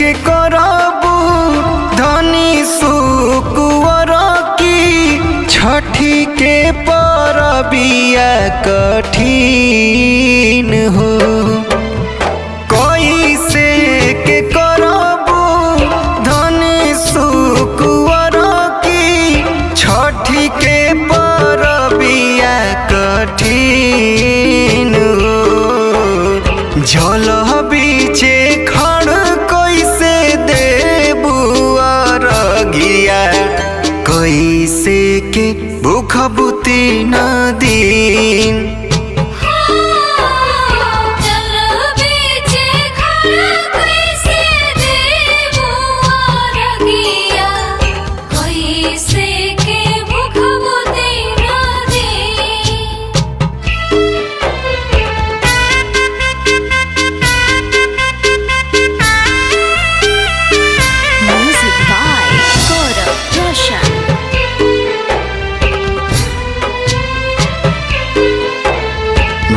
के करबू धनी सुकुवर की छठी के परबिया कठिन हो। कैसे के करबू धनी सुकुवर की छठी के परबिया कठिन हो। जल बीचे खड़ कैसे देबू अरगिया कैसे के भूख बुती न दिन।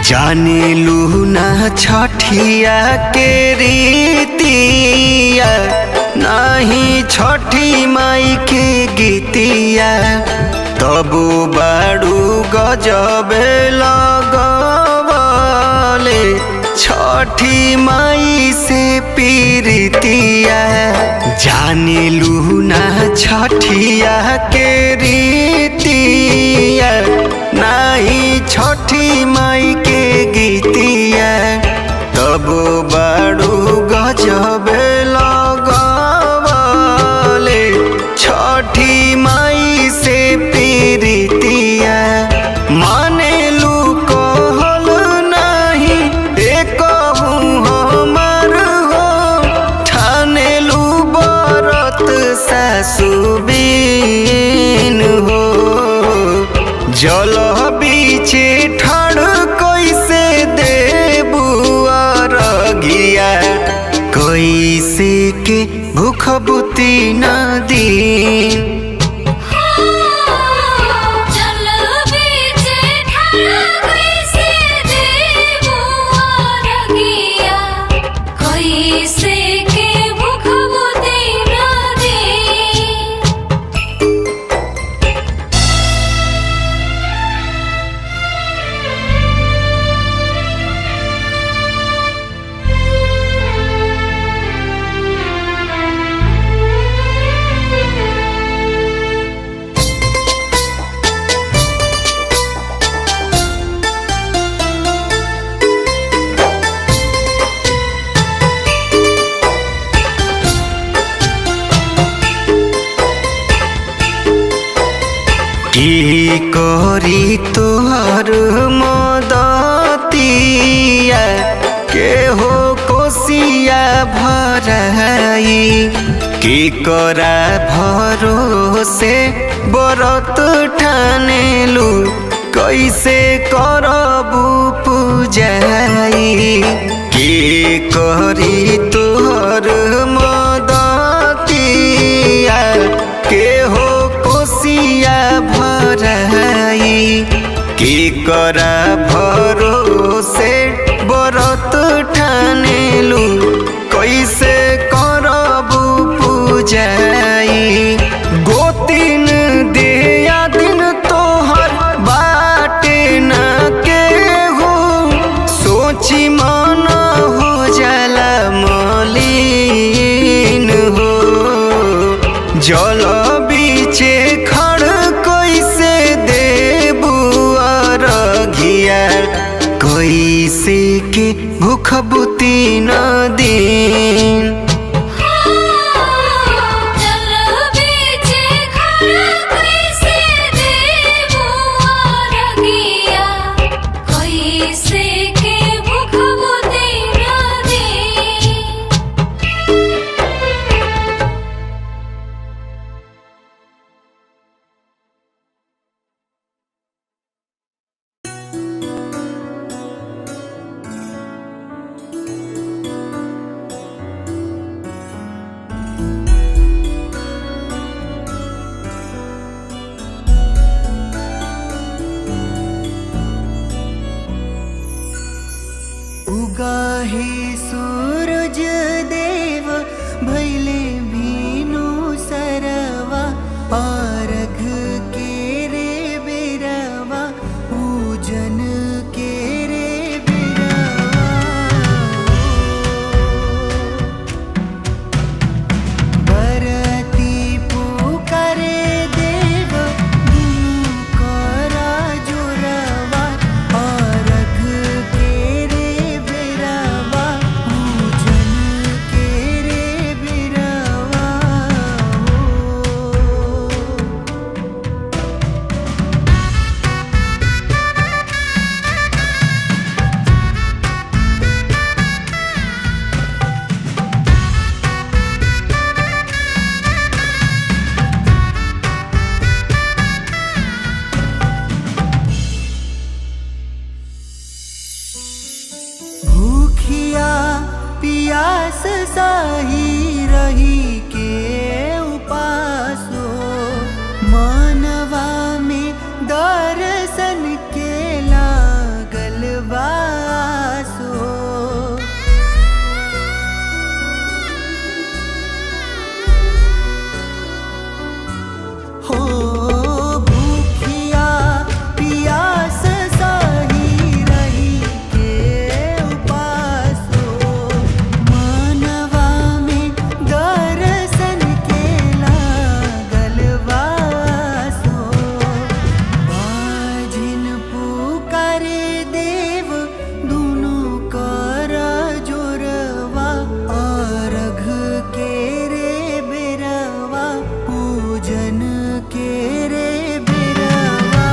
जाने लूना छठिया के रीतिया नहीं छठी माई के गीतिया तबु बाड़ू गजबे लगवले छठी माई से पीरितिया। जाने लूना छठिया के रीतिया नहीं छठी माई के गीतिया तबु बाड़ू गजबे लगवले छठी माई से पीरितिया। माने लू कहल नहीं एकहु हमार हो ठाने लू बरत सासुबीन हो। जल बीचे ठाड़ कैसे देबू अरगिया कैसे के भूख बुती न दिन। की करी तोहर मदतिया के हो कोसिया भराई की करा भरोसे बरत ठानेलू कैसे करबू पूजाई। की करी तोहर मदतिया के हो कोसिया भराई की करा भरोसे बरत ठानेलू कैसे करबू पूजाई। गोतिन दिया दिन तोहर बाटे न के हो सोची मन हो जाला मलिन हो। जल बीचे खड़ कैसे देबू अरगिया कैसे के भूख बुती न दिन। सही रही के उपासो मानवा में दर्शन के लागल बासो। हो भूखिया पियास सही रही के उपासो मानवा में दर्शन के लागल बासो। बाजिन पुकारे देव दुनों कर जोरवा अर्घ के रे बेरवा पूजन के रे बेरवा।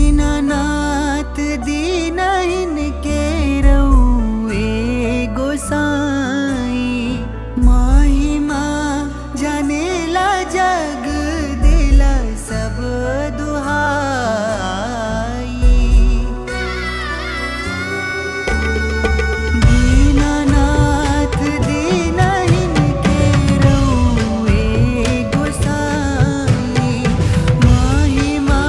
दीननाथ दीनहीन के रउए गोसाई महिमा जानेला जग दिला सब दुहाई। दीननाथ दीनहीन के रउए गोसाई महिमा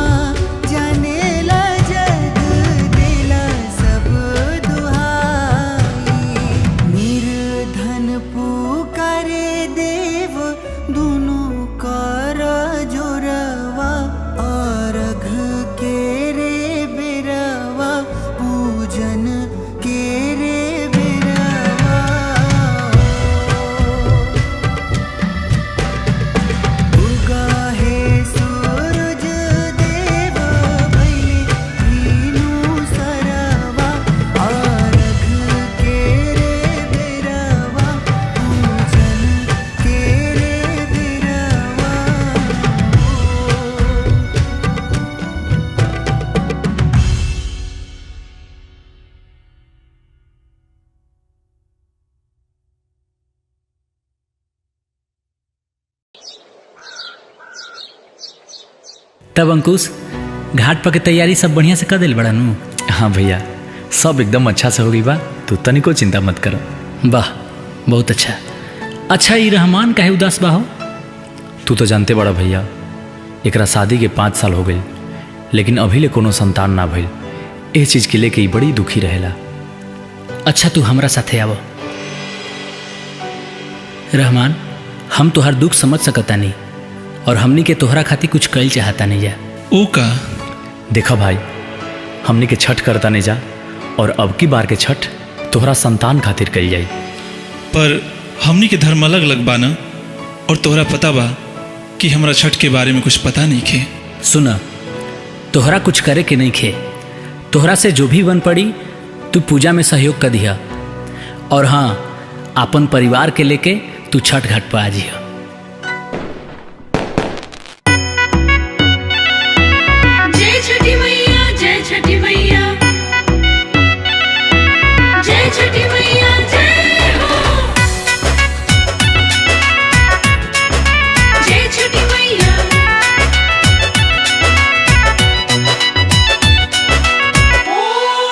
जानेला जग दिला सब दुहाई। निर्धन पुकारे देव दुनों कर जोरवा अर्घ के रे बेरवा पूजन के रे बेरवा। उगा हे सूरज देव भइले भीनु सरवा अर्घ के रे बेरवा पूजन के रे बेरवा। तब अंकुश घाट पर के तैयारी सब बढ़िया से कर दिल बड़ा नू? हाँ भैया, सब एकदम अच्छा से हो गई बा, तू तनिको चिंता मत कर। वाह बहुत अच्छा। अच्छा ये रहमान काहे उदास बा हो? तू तो जानते बड़ा भैया, एकरा शादी के 5 साल हो गई लेकिन अभी ले कोनो संतान ना भइल। ए चीज के लेके ई बड़ी दुखी रहेला। अच्छा तू हमरा साथे आव। रहमान हम तोहर दुख समझ सकता नहीं और हमनी के तोहरा खातिर कुछ कइल चाहता नहीं जा। ओ का देखा भाई, हमनी के छठ करता नहीं जा और अब की बार के छठ तोहरा संतान खातिर कइल जाई। पर हमनी के धर्म अलग अलग बा न, और तोहरा पता बा कि हमरा छठ के बारे में कुछ पता नहीं खे। सुना, तोहरा कुछ करे के नहीं खे, तोहरा से जो भी बन पड़ी तू पूजा में सहयोग कर दिया। और हाँ, अपन परिवार के लेके तू छठ घाट पर आ जिया। जय छठी मैया, जय छठी मैया, जय छठी मैया, जय हो। जय छठी मैया,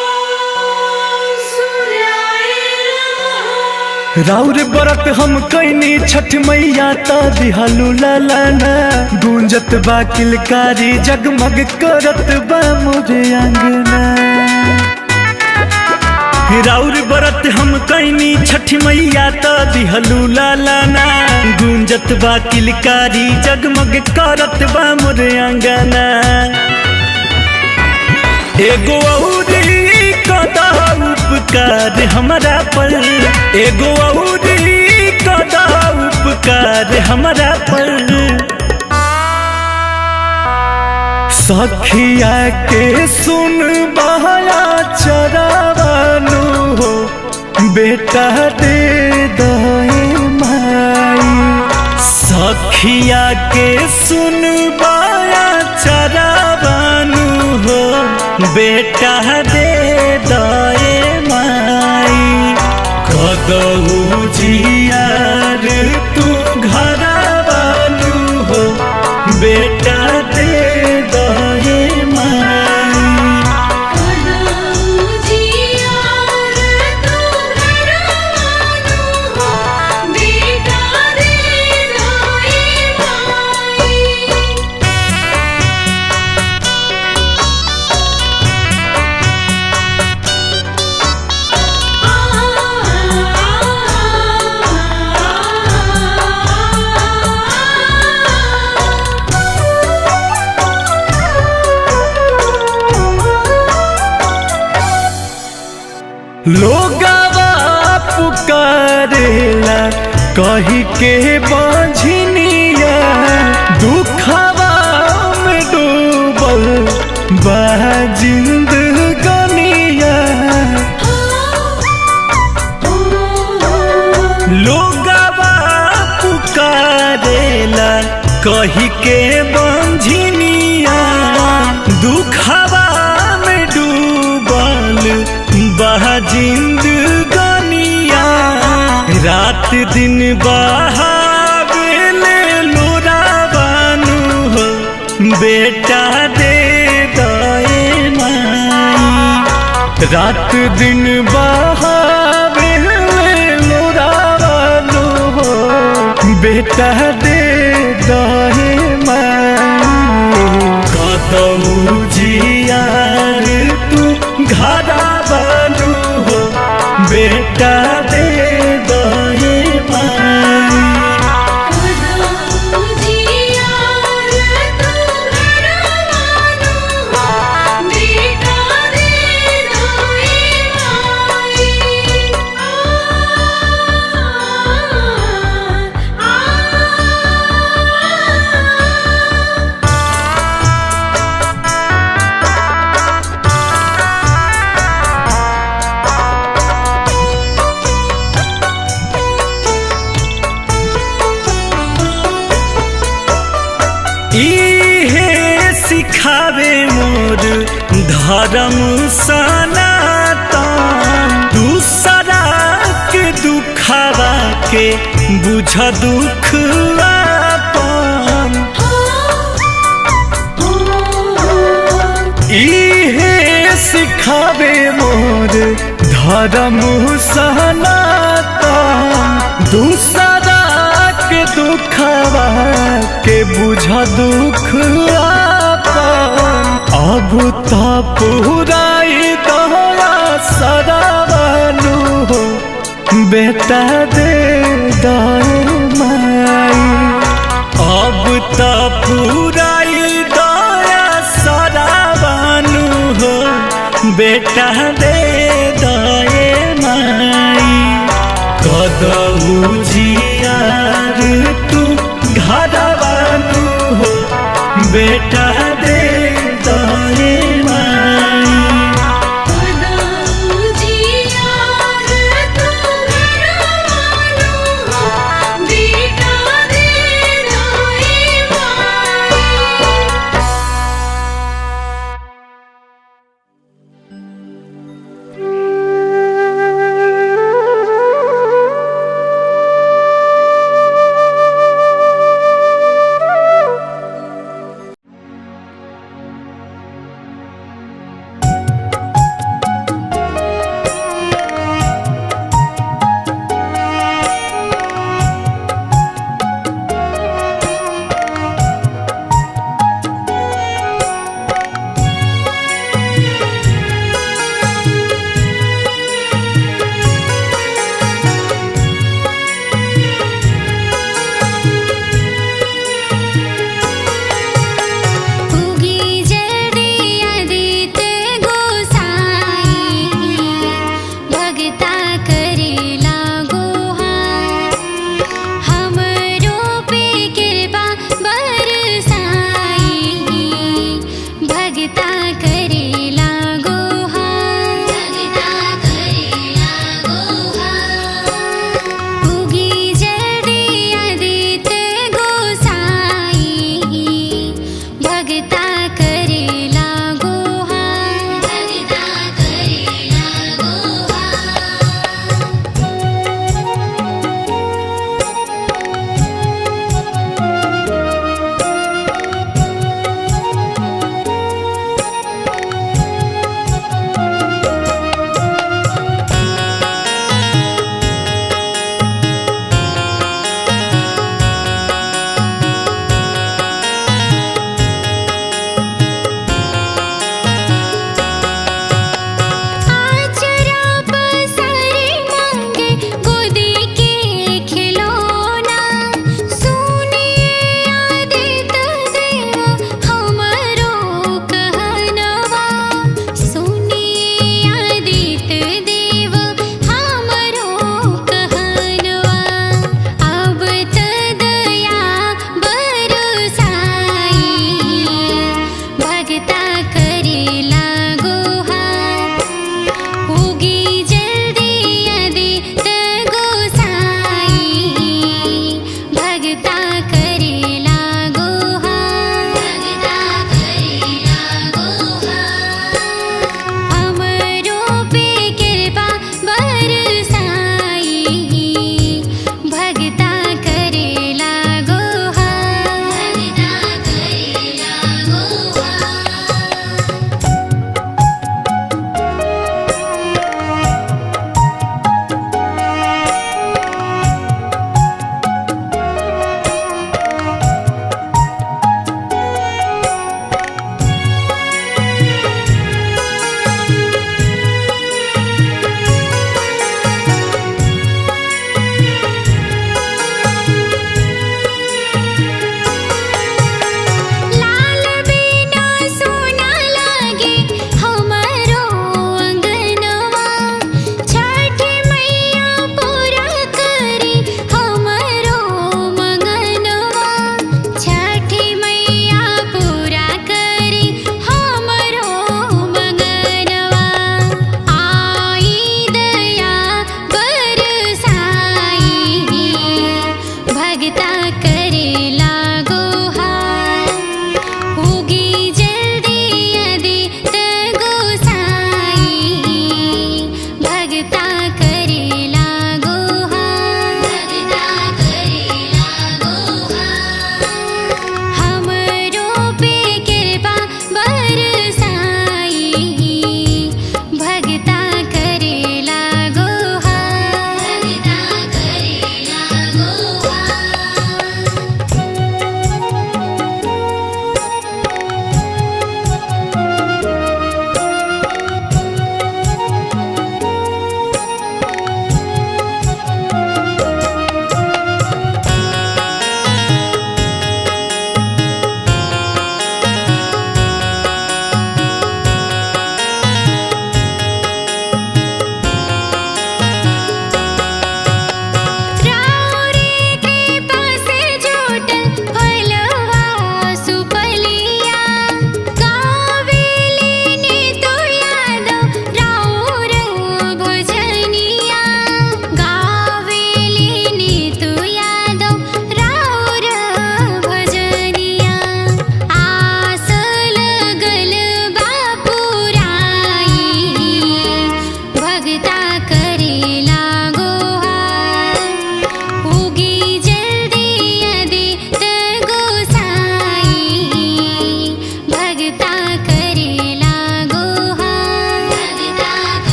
ओम सूर्याय नमः। राउर बरत हम कैनी छठ मैया ता दिहालू लालाना गूंजत बा किलकारी जगमग करत बा मोरे आंगना। राउर बरत हम कैनी छठ मैया ता दिहालू लालाना गूंजत बा किलकारी जगमग करत बा मोरे आंगना। एगो औरी कदा उपकार हमरा पर, एगो औरी कदा उपकार हमरा पर। सखिया के सुन बहया चरावानु हो बेटा दे दहे माई। सखिया के सुन बहया चरावानु हो बेटा दे दए माई कदहु जियार तू घरवानु हो बेटा दे दए माई लोगवा पुकारेला कही के बंझनिया दुखवा में डूबल बा जिंदगनिया लोगवा पुकारेला कही के बंझनिया दुखवा में डूबल बह जिंदगानिया रात दिन बहावेले लोरावानु हो बेटा दे दए माई रात दिन बहावेले लोरावानु हो बेटा दे दए माई कदहु जियार तू घरवानु हो बेटा दे दए माई इहे सिखावे मोर धर्म सनातन दूसरा के दुखवा के बुझ दुख आपन इहे सिखावे मोर धर्म सनातन दूसरा के दुखवा के बुझ दुख आपन अब तो पुराई दया सरावानु हो बेटा दे दए माई अब तो पुराई दया सरावानु हो बेटा दे दए माई कदहु जियार तू घरवानु हो बेटा